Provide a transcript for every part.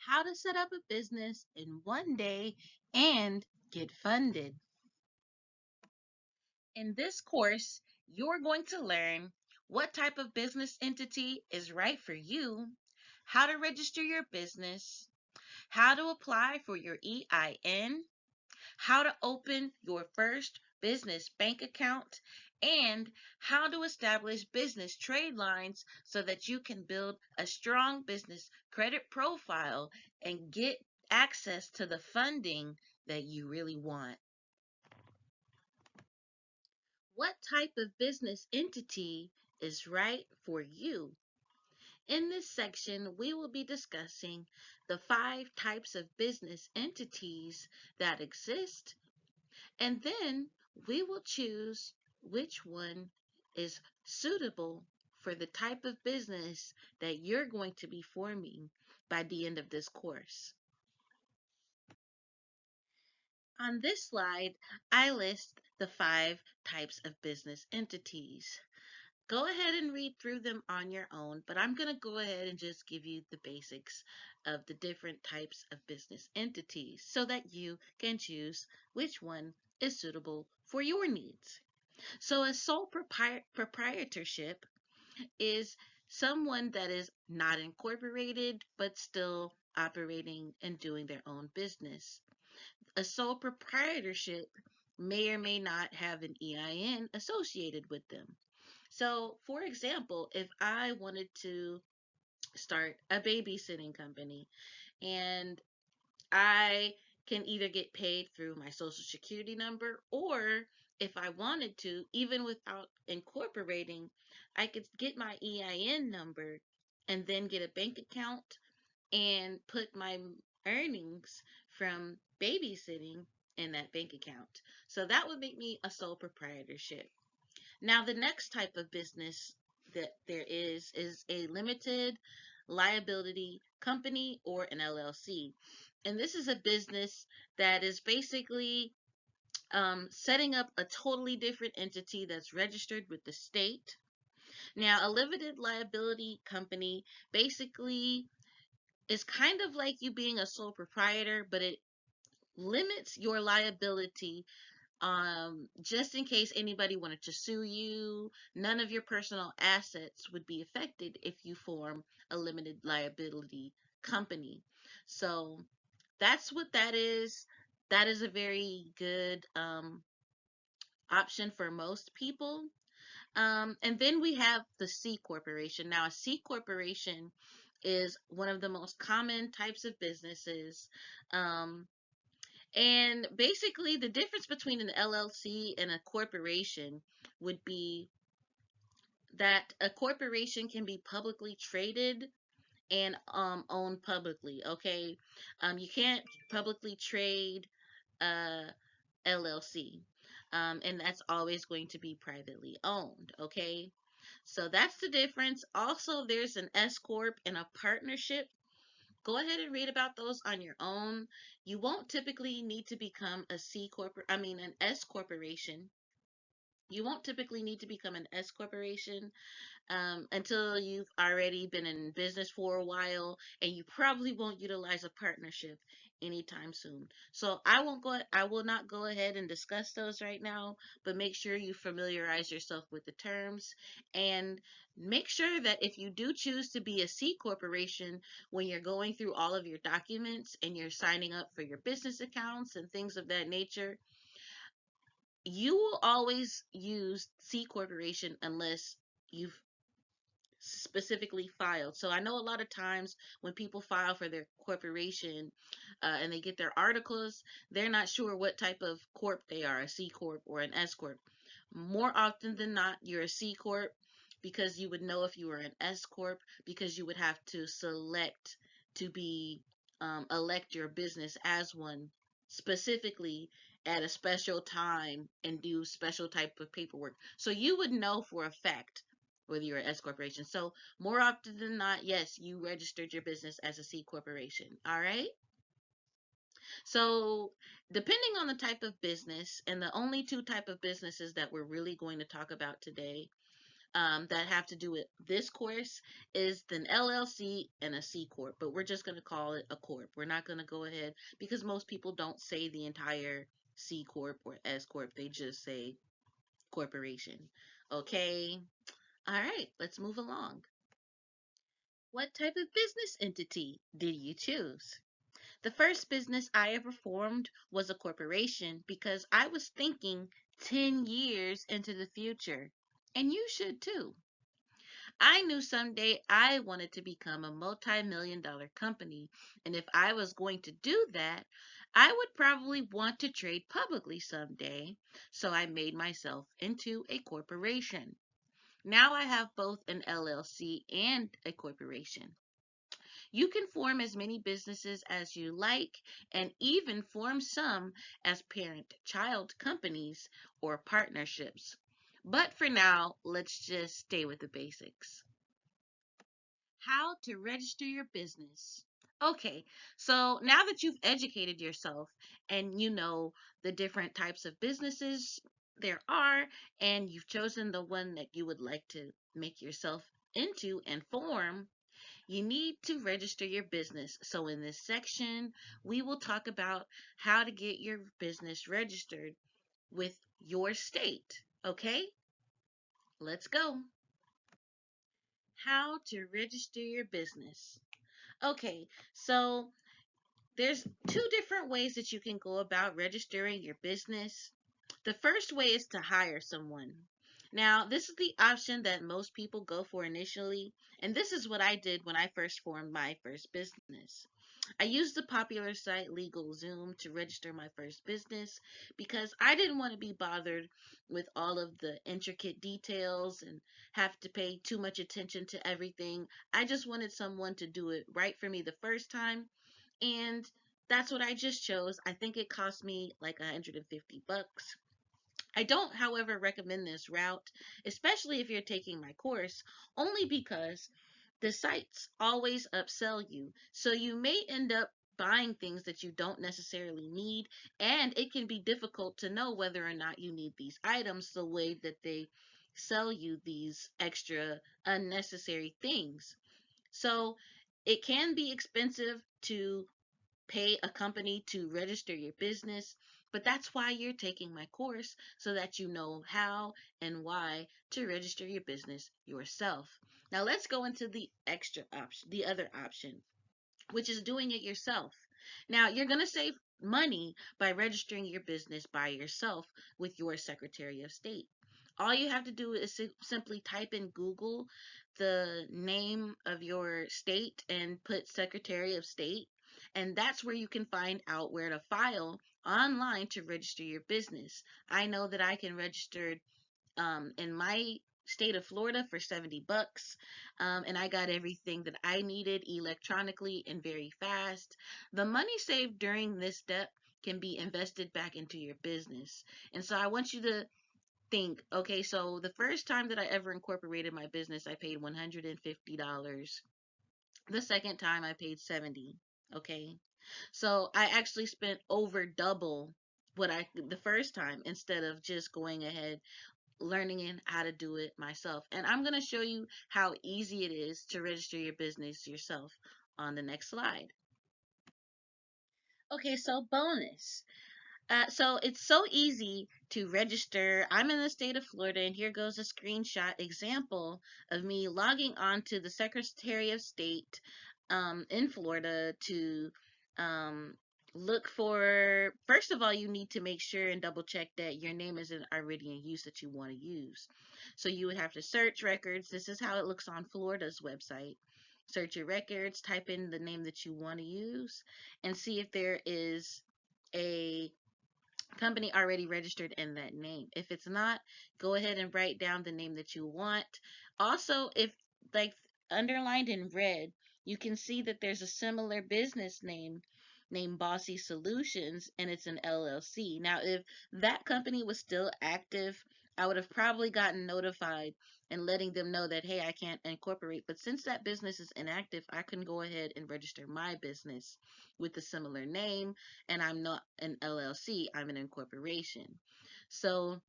how to set up a business in one day and get funded. In this course, you're going to learn what type of business entity is right for you, how to register your business, how to apply for your EIN, how to open your first business bank account, and how to establish business trade lines so that you can build a strong business credit profile and get access to the funding that you really want. What type of business entity is right for you? In this section, we will be discussing the 5 types of business entities that exist, and then we will choose which one is suitable for the type of business that you're going to be forming by the end of this course. On this slide, I list the 5 types of business entities. Go ahead and read through them on your own, but I'm going to go ahead and just give you the basics of the different types of business entities so that you can choose which one is suitable for your needs. So a sole proprietorship is someone that is not incorporated but still operating and doing their own business. A sole proprietorship may or may not have an EIN associated with them. So, for example, if I wanted to start a babysitting company and I can either get paid through my social security number, or if I wanted to, even without incorporating, I could get my EIN number and then get a bank account and put my earnings from babysitting in that bank account. So that would make me a sole proprietorship. Now, the next type of business that there is a limited liability company or an LLC. And this is a business that is basically setting up a totally different entity that's registered with the state. Now, a limited liability company basically is kind of like you being a sole proprietor, but it limits your liability just in case anybody wanted to sue you. None of your personal assets would be affected if you form a limited liability company. So that's what that is. That is a very good option for most people. And then we have the C corporation. Now, a C corporation is one of the most common types of businesses. Um, and basically, the difference between an LLC and a corporation would be that a corporation can be publicly traded and owned publicly. Okay, you can't publicly trade a LLC, and that's always going to be privately owned. Okay, so that's the difference. Also, there's an S corp and a partnership. Go ahead and read about those on your own. You won't typically need to become a an S corporation. You won't typically need to become an S corporation until you've already been in business for a while, and you probably won't utilize a partnership anytime soon. So I will not go ahead and discuss those right now, but make sure you familiarize yourself with the terms, and make sure that if you do choose to be a C corporation, when you're going through all of your documents and you're signing up for your business accounts and things of that nature, you will always use C corporation unless you've specifically filed. So I know a lot of times when people file for their corporation and they get their articles, they're not sure what type of corp they are, a C corp or an S corp. More often than not, you're a C corp, because you would know if you were an S corp, because you would have to select to be elect your business as one specifically at a special time and do special type of paperwork. So you would know for a fact whether you're an S corporation. So more often than not, yes, you registered your business as a C corporation. All right. So depending on the type of business, and the only 2 type of businesses that we're really going to talk about today that have to do with this course is an LLC and a C Corp, but we're just going to call it a Corp. We're not going to go ahead because most people don't say the entire C Corp or S Corp, they just say corporation. Okay, all right, let's move along. What type of business entity did you choose? The first business I ever formed was a corporation because I was thinking 10 years into the future. And you should too. I knew someday I wanted to become a multi-million dollar company. And if I was going to do that, I would probably want to trade publicly someday. So I made myself into a corporation. Now I have both an LLC and a corporation. You can form as many businesses as you like and even form some as parent child companies or partnerships. But for now, let's just stay with the basics. How to register your business. Okay, so now that you've educated yourself and you know the different types of businesses there are, and you've chosen the one that you would like to make yourself into and form, you need to register your business. So in this section, we will talk about how to get your business registered with your state. Okay, let's go. How to register your business. Okay, so there's two different ways that you can go about registering your business. The first way is to hire someone. Now, this is the option that most people go for initially, and this is what I did when I first formed my first business. I used the popular site LegalZoom to register my first business because I didn't want to be bothered with all of the intricate details and have to pay too much attention to everything. I just wanted someone to do it right for me the first time, and that's what I just chose. I think it cost me like 150 bucks. I don't, however, recommend this route, especially if you're taking my course, only because the sites always upsell you. So you may end up buying things that you don't necessarily need, and it can be difficult to know whether or not you need these items the way that they sell you these extra unnecessary things. So it can be expensive to pay a company to register your business, but that's why you're taking my course so that you know how and why to register your business yourself. Now let's go into the extra option, the other option, which is doing it yourself. Now, you're going to save money by registering your business by yourself with your Secretary of State. All you have to do is simply type in Google the name of your state and put Secretary of State, and that's where you can find out where to file online to register your business. I know that I can register in my state of Florida for 70 bucks. And I got everything that I needed electronically and very fast. The money saved during this step can be invested back into your business. And so I want you to think, okay, so the first time that I ever incorporated my business, I paid $150. The second time I paid 70. Okay. So I actually spent over double what I the first time instead of just going ahead learning in how to do it myself. And I'm going to show you how easy it is to register your business yourself on the next slide. Okay, so bonus. So it's so easy to register. I'm in the state of Florida, and here goes a screenshot example of me logging on to the Secretary of State in Florida to um, look for. First of all, you need to make sure and double check that your name isn't already in use that you want to use. So you would have to search records. This is how it looks on Florida's website. Search your records, type in the name that you want to use, and see if there is a company already registered in that name. If it's not, go ahead and write down the name that you want. Also, if like underlined in red, you can see that there's a similar business name named Bossy Solutions and it's an LLC. Now, if that company was still active, I would have probably gotten notified and letting them know that, hey, I can't incorporate. But since that business is inactive, I can go ahead and register my business with a similar name, and I'm not an LLC, I'm an incorporation. So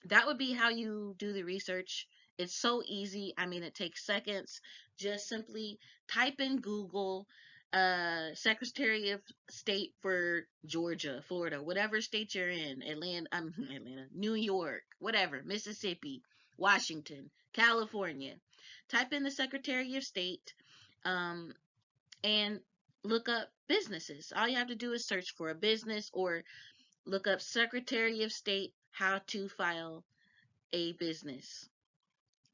that would be how you do the research It's so easy. I mean, it takes seconds. Just simply type in Google Secretary of State for Georgia, Florida, whatever state you're in, Atlanta, New York, whatever, Mississippi, Washington, California. Type in the Secretary of State, um, and look up businesses. All you have to do is search for a business or look up Secretary of State how to file a business,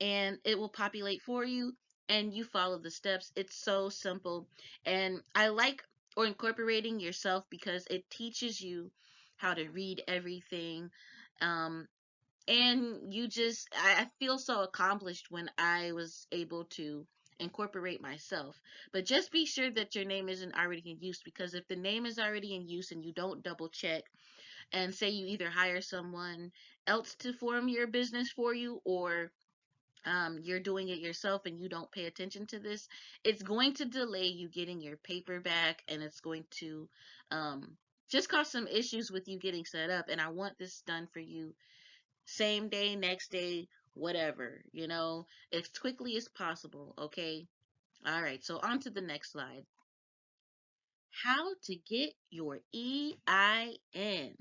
and it will populate for you, and you follow the steps. It's so simple. And I like or incorporating yourself because it teaches you how to read everything. Um, and I feel so accomplished when I was able to incorporate myself. But just be sure that your name isn't already in use, because if the name is already in use and you don't double check and say you either hire someone else to form your business for you, or you're doing it yourself and you don't pay attention to this, it's going to delay you getting your paper back, and it's going to um, just cause some issues with you getting set up. And I want this done for you same day, next day, whatever, as quickly as possible. Okay. All right. So on to the next slide. How to get your EIN.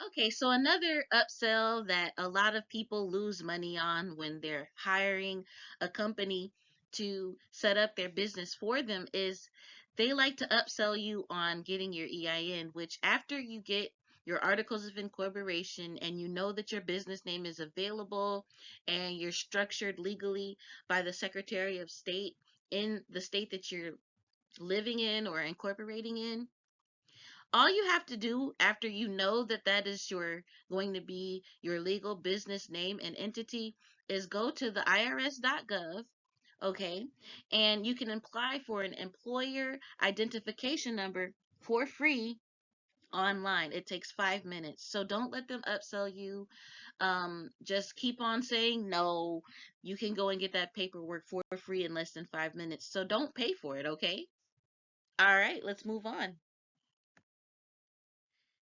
Okay, so another upsell that a lot of people lose money on when they're hiring a company to set up their business for them is they like to upsell you on getting your EIN, which after you get your articles of incorporation and you know that your business name is available and you're structured legally by the Secretary of State in the state that you're living in or incorporating in, all you have to do after you know that that is going to be your legal business name and entity is go to the irs.gov, okay, and you can apply for an employer identification number for free online. It takes 5 minutes. So don't let them upsell you. Just keep on saying no. You can go and get that paperwork for free in less than 5 minutes. So don't pay for it, okay? All right, let's move on.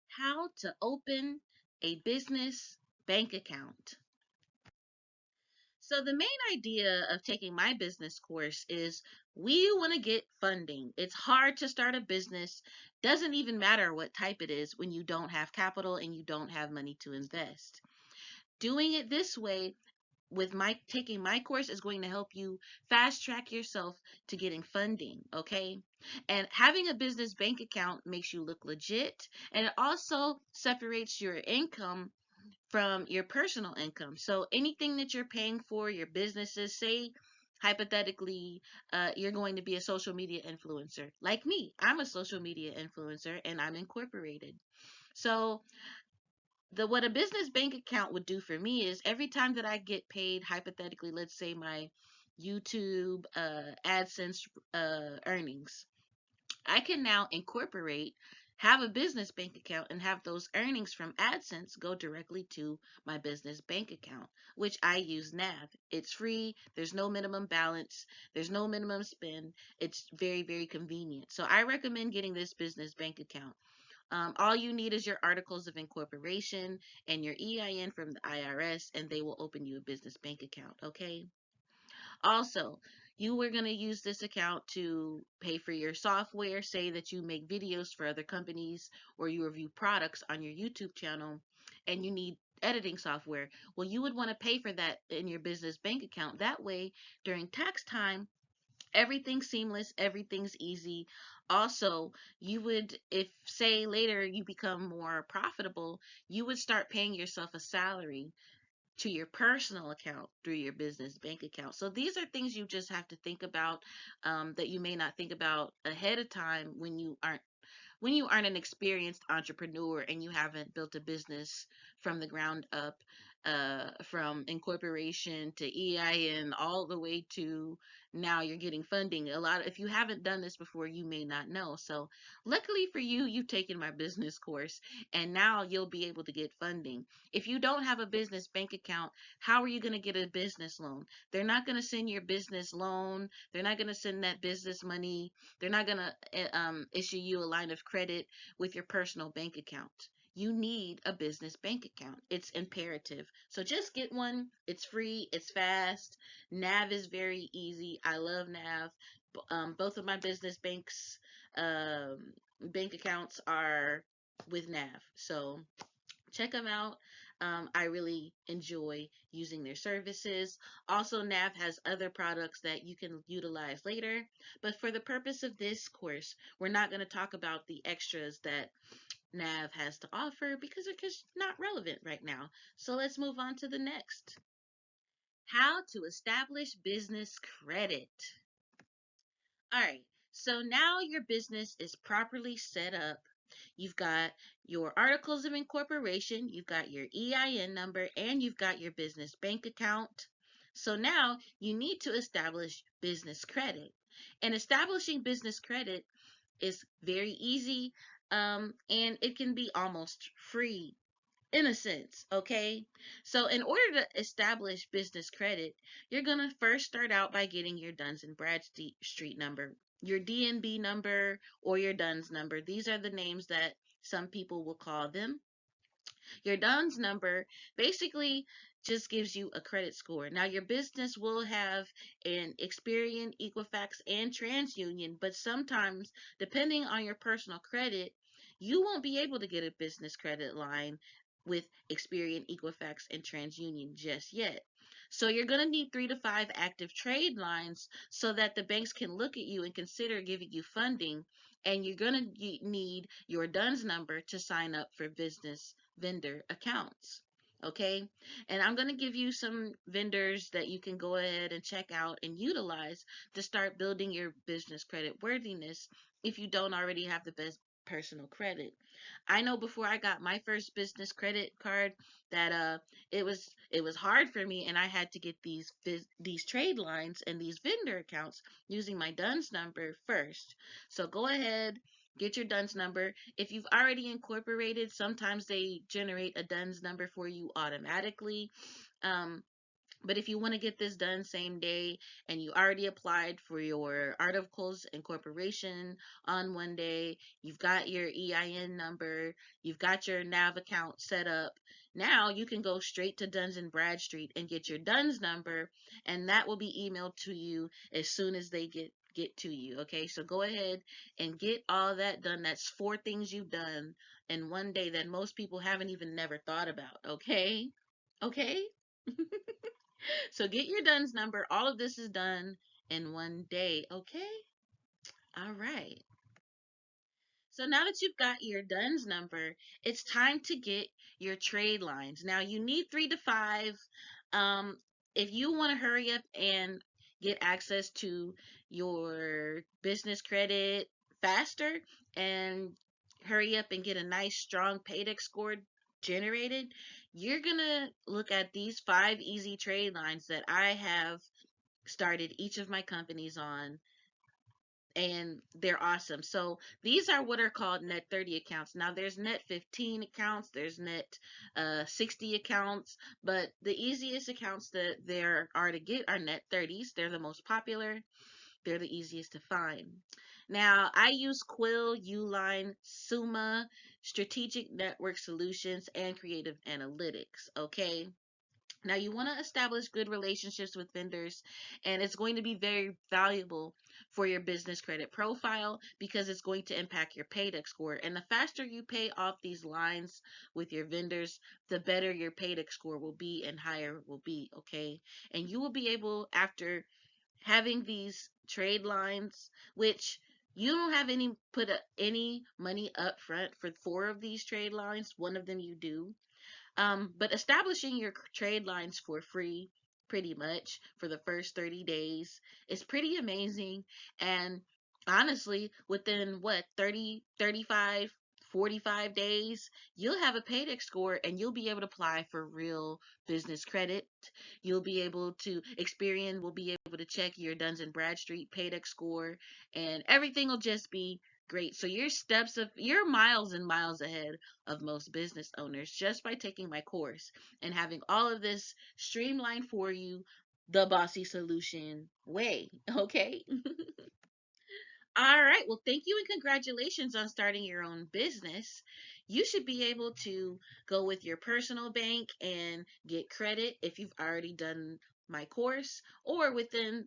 How to open a business bank account. So the main idea of taking my business course is we want to get funding. It's hard to start a business. Doesn't even matter what type it is when you don't have capital and you don't have money to invest. Doing it this way with my taking my course is going to help you fast track yourself to getting funding, okay? And having a business bank account makes you look legit, and it also separates your income from your personal income. So anything that you're paying for your businesses, say hypothetically, you're going to be a social media influencer. Like me, I'm a social media influencer and I'm incorporated. So the what a business bank account would do for me is every time that I get paid, hypothetically, let's say my YouTube AdSense earnings, I can now incorporate, have a business bank account, and have those earnings from AdSense go directly to my business bank account, which I use Nav. It's free, there's no minimum balance, there's no minimum spend. It's very, very convenient. So I recommend getting this business bank account. All you need is your articles of incorporation and your EIN from the IRS, and they will open you a business bank account. Okay. Also, you were going to use this account to pay for your software. Say that you make videos for other companies or you review products on your YouTube channel and you need editing software. Well, you would want to pay for that in your business bank account. That way, during tax time, everything's seamless, everything's easy. Also, you would, if say later you become more profitable, you would start paying yourself a salary to your personal account through your business bank account. So these are things you just have to think about, that you may not think about ahead of time when you aren't an experienced entrepreneur and you haven't built a business from the ground up, from incorporation to EIN all the way to now you're getting funding. If you haven't done this before, you may not know. So luckily for you, you've taken my business course and now you'll be able to get funding. If you don't have a business bank account, how are you going to get a business loan? They're not going to send your business loan. They're not going to send that business money. They're not going to issue you a line of credit with your personal bank account. you need a business bank account. It's imperative. So just get one. It's free, it's fast. Nav is very easy. I love Nav. Both of my business bank accounts are with Nav. So check them out. I really enjoy using their services. Also, Nav has other products that you can utilize later. But for the purpose of this course, we're not going to talk about the extras that Nav has to offer because they're just not relevant right now. So let's move on to the next. How to establish business credit. All right. So now your business is properly set up. You've got your articles of incorporation, you've got your EIN number, and you've got your business bank account. So now you need to establish business credit. And establishing business credit is very easy, and it can be almost free in a sense, okay? So in order to establish business credit, you're going to first start out by getting your Duns and Bradstreet number, your DNB number, or your Duns number. These are the names that some people will call them. Your DUNS number basically just gives you a credit score. Now, your business will have an Experian, Equifax, and TransUnion, but sometimes, depending on your personal credit, you won't be able to get a business credit line with Experian, Equifax, and TransUnion just yet. So you're going to need 3 to 5 active trade lines so that the banks can look at you and consider giving you funding. And you're going to need your DUNS number to sign up for business vendor accounts. Okay, and I'm going to give you some vendors that you can go ahead and check out and utilize to start building your business credit worthiness if you don't already have the best personal credit. I know before I got my first business credit card that it was hard for me, and I had to get these trade lines and these vendor accounts using my DUNS number first. So go ahead, get your DUNS number. If you've already incorporated, sometimes they generate a DUNS number for you automatically. Um, but if you want to get this done same day and you already applied for your articles incorporation on one day, you've got your EIN number, you've got your NAV account set up, now you can go straight to Duns and Bradstreet and get your DUNS number, and that will be emailed to you as soon as they get to you. Okay, so go ahead and get all that done. That's 4 things you've done in one day that most people haven't even never thought about. Okay. So get your DUNS number. All of this is done in one day. Okay? All right. So now that you've got your DUNS number, it's time to get your trade lines. Now you need 3 to 5. Um, if you want to hurry up and get access to your business credit faster and hurry up and get a nice strong paydex score generated, you're gonna look at these 5 easy trade lines that I have started each of my companies on, and they're awesome. So these are what are called net 30 accounts. Now there's net 15 accounts, there's net 60 accounts, but the easiest accounts that there are to get are net 30s. They're the most popular, they're the easiest to find. Now I use Quill, Uline, Suma, Strategic Network Solutions, and Creative Analytics. Okay. Now, you want to establish good relationships with vendors, and it's going to be very valuable for your business credit profile because it's going to impact your paydex score. And the faster you pay off these lines with your vendors, the better your paydex score will be and higher it will be. Okay. And you will be able, after having these trade lines, which you don't have any money up front for 4 of these trade lines, one of them you do, but establishing your trade lines for free, pretty much, for the first 30 days is pretty amazing. And honestly, within what, 30, 35, 45 days, you'll have a paydex score and you'll be able to apply for real business credit. You'll be able to, Experian will be able to check your Duns and Bradstreet paydex score, and everything will just be great. So you're miles and miles ahead of most business owners just by taking my course and having all of this streamlined for you the bossy solution way. Okay. All right. Well, thank you and congratulations on starting your own business. you should be able to go with your personal bank and get credit if you've already done my course, or within,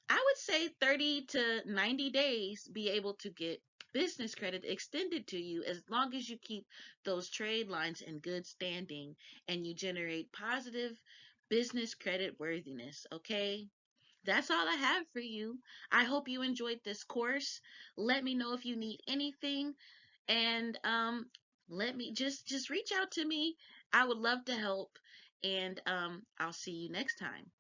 I would say 30 to 90 days, be able to get business credit extended to you as long as you keep those trade lines in good standing and you generate positive business credit worthiness. Okay. That's all I have for you. I hope you enjoyed this course. Let me know if you need anything, and let me just reach out to me. I would love to help, and I'll see you next time.